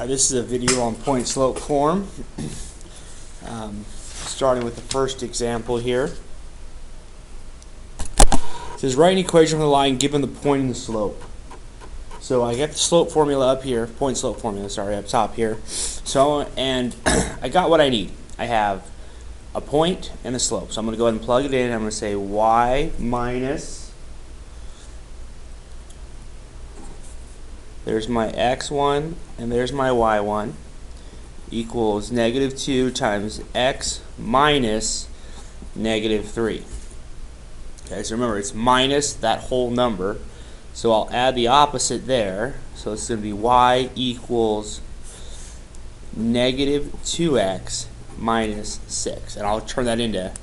This is a video on point slope form. Starting with the first example here. It says write an equation for the line given the point and the slope. So I got the slope formula up here, point slope formula, sorry, up top here. So, and I got what I need. I have a point and a slope. So I'm going to go ahead and plug it in. I'm going to say y minus, there's my x1 and there's my y1, equals -2 times x minus -3. Okay, so remember it's minus that whole number, so I'll add the opposite there. So it's going to be y equals -2x minus 6, and I'll turn that into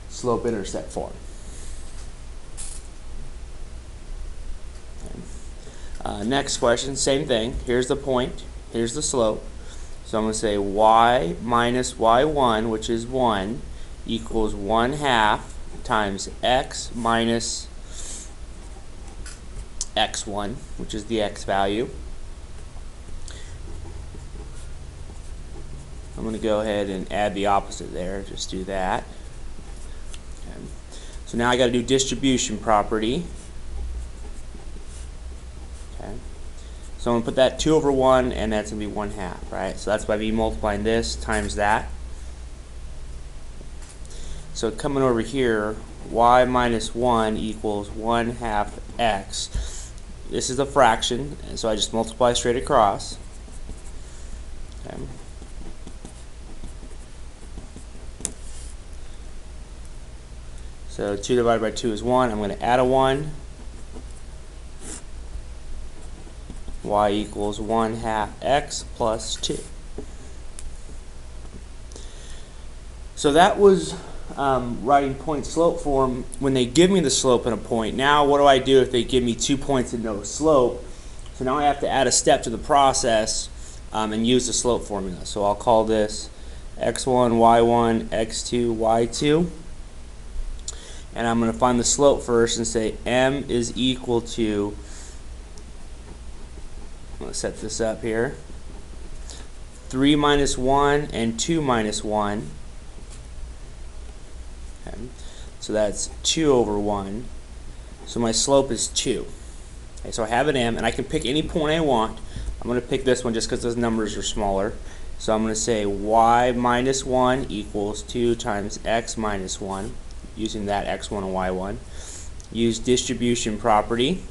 slope-intercept form. Next question, same thing. Here's the point, here's the slope. So I'm going to say y minus y1, which is 1, equals 1/2 times x minus x1, which is the x value. I'm going to go ahead and add the opposite there, just do that. Okay. So now I got to do distribution property. Okay. So I'm going to put that 2 over 1, and that's going to be 1/2, right? So that's by me multiplying this times that. So coming over here, y minus 1 equals 1/2 x. This is a fraction, and so I just multiply straight across. Okay. So 2 divided by 2 is 1. I'm going to add a 1. Y equals 1/2 x plus 2. So that was writing point slope form when they give me the slope and a point. Now what do I do if they give me 2 points and no slope? So now I have to add a step to the process and use the slope formula. So I'll call this x1, y1, x2, y2. And I'm going to find the slope first and say m is equal to, I'm going to set this up here, 3 minus 1 and 2 minus 1. Okay. So that's 2 over 1. So my slope is 2. Okay, so I have an m, and I can pick any point I want. I'm going to pick this one just because those numbers are smaller. So I'm going to say y minus 1 equals 2 times x minus 1, using that x1 and y1. Use distribution property.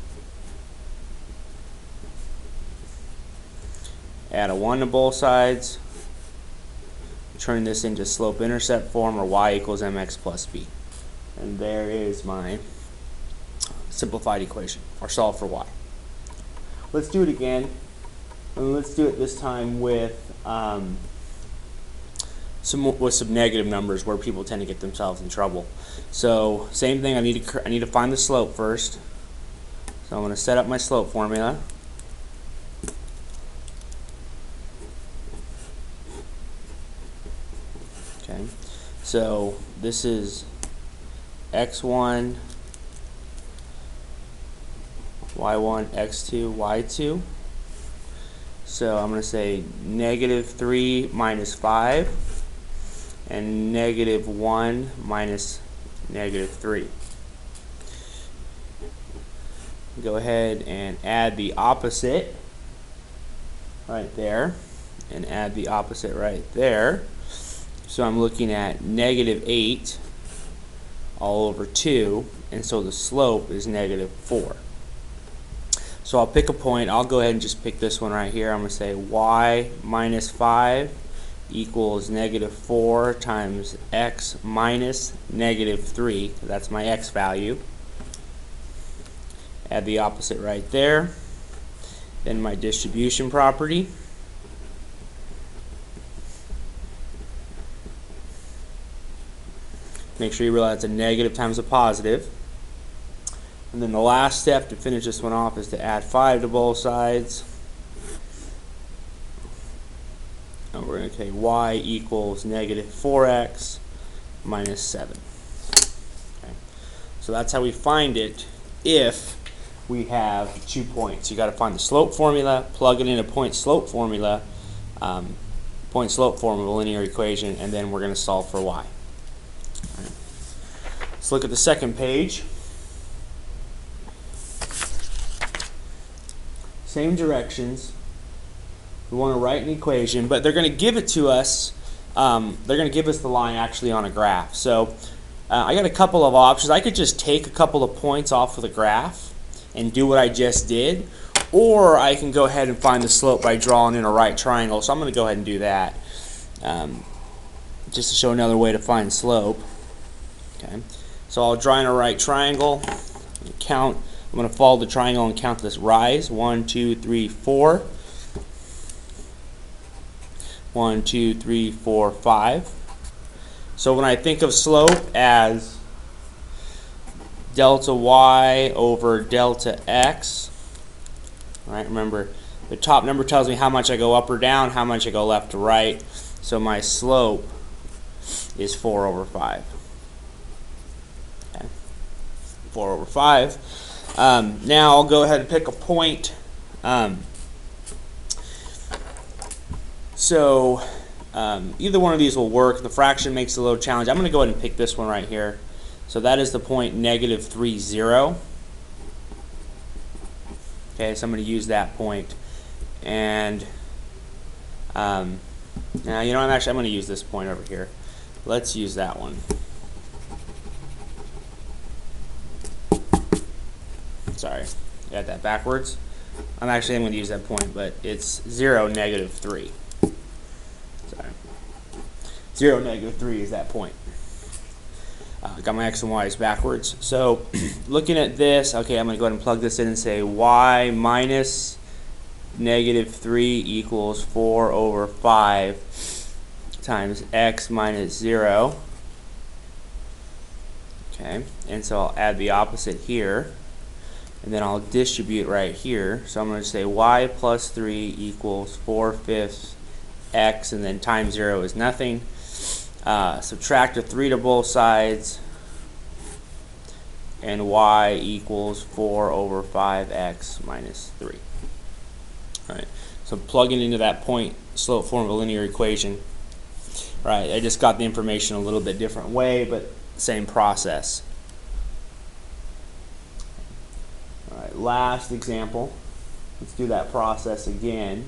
Add a 1 to both sides. Turn this into slope-intercept form, or y equals mx plus b. And there is my simplified equation, or solve for y. Let's do it again. And let's do it this time with some negative numbers where people tend to get themselves in trouble. So same thing. I need to find the slope first. So I'm going to set up my slope formula. Okay. So this is x1, y1, x2, y2. So I'm going to say -3 minus 5 and -1 minus -3. Go ahead and add the opposite right there, and add the opposite right there. So I'm looking at -8 all over 2, and so the slope is -4. So I'll pick a point. I'll go ahead and just pick this one right here. I'm going to say y minus 5 equals -4 times x minus -3. That's my x value. Add the opposite right there. Then my distribution property. Make sure you realize a negative times a positive. And then the last step to finish this one off is to add 5 to both sides. And we're going to say y equals -4x minus 7. Okay. So that's how we find it if we have 2 points. You got to find the slope formula, plug it in a point slope formula, point slope form of a linear equation, and then we're going to solve for y. Right. Let's look at the second page. Same directions. We want to write an equation, but they're going to give it to us. They're going to give us the line actually on a graph. So I got a couple of options. I could just take a couple of points off of the graph and do what I just did, or I can go ahead and find the slope by drawing in a right triangle. So I'm going to go ahead and do that, just to show another way to find slope. Okay, so I'll draw in a right triangle, count. I'm going to follow the triangle and count this rise. 1, 2, 3, 4. 1, 2, 3, 4, 5. So when I think of slope as delta y over delta x, right? Remember, the top number tells me how much I go up or down, how much I go left to right. So my slope is 4 over 5. Okay. 4 over 5. Now I'll go ahead and pick a point. Either one of these will work. The fraction makes it a little challenge. I'm going to go ahead and pick this one right here. So that is the point -3, 0. Okay, so I'm going to use that point. And now, you know, I'm going to use this point over here. Let's use that one. Sorry, I got that backwards. I'm going to use that point, but it's 0, -3. Sorry. 0, -3 is that point. Got my x and y's backwards. So looking at this, okay, I'm going to go ahead and plug this in and say y minus -3 equals 4 over 5 times x minus 0. Okay, and so I'll add the opposite here. And then I'll distribute right here. So I'm going to say y plus 3 equals 4/5 x, and then times 0 is nothing. Subtract a 3 to both sides, and y equals 4 over 5x minus 3. All right. So plugging into that point slope form of a linear equation. Right. I just got the information a little bit different way, but same process. Last example. Let's do that process again.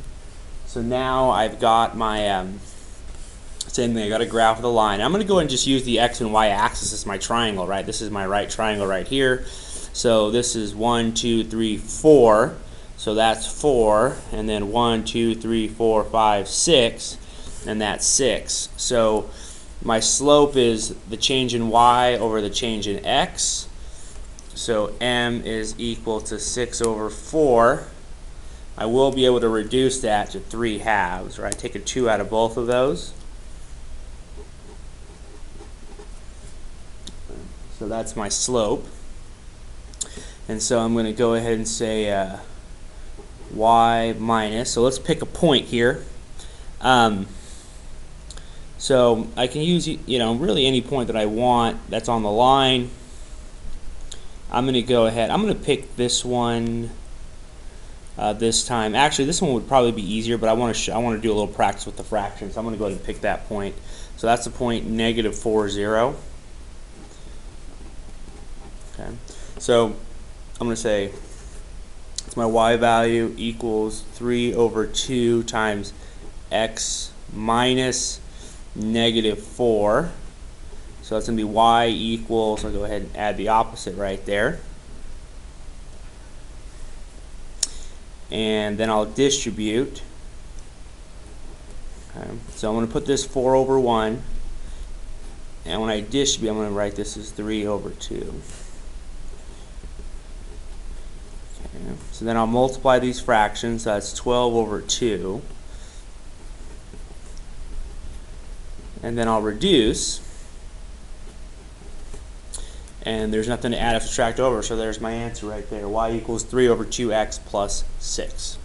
So now I've got my same thing. I got a graph with a line. I'm going to go ahead and just use the x and y axis as my triangle, right? This is my right triangle right here. So this is 1, 2, 3, 4. So that's 4, and then 1, 2, 3, 4, 5, 6, and that's 6. So my slope is the change in y over the change in x. So m is equal to 6 over 4. I will be able to reduce that to 3 halves, right? Take a 2 out of both of those. So that's my slope. And so I'm going to go ahead and say y minus. So let's pick a point here. So I can use, you know, really any point that I want that's on the line. I'm going to go ahead. I'm going to pick this one this time. Actually, this one would probably be easier, but I want to do a little practice with the fractions. So I'm going to go ahead and pick that point. So that's the point -4, 0. Okay. So I'm going to say it's my y value equals 3 over 2 times x minus -4. So that's going to be y equals, I'll go ahead and add the opposite right there. And then I'll distribute. Okay. So I'm going to put this 4 over 1. And when I distribute, I'm going to write this as 3 over 2. Okay. So then I'll multiply these fractions. So that's 12 over 2. And then I'll reduce. And there's nothing to add or subtract over, so there's my answer right there. Y equals 3 over 2x plus 6.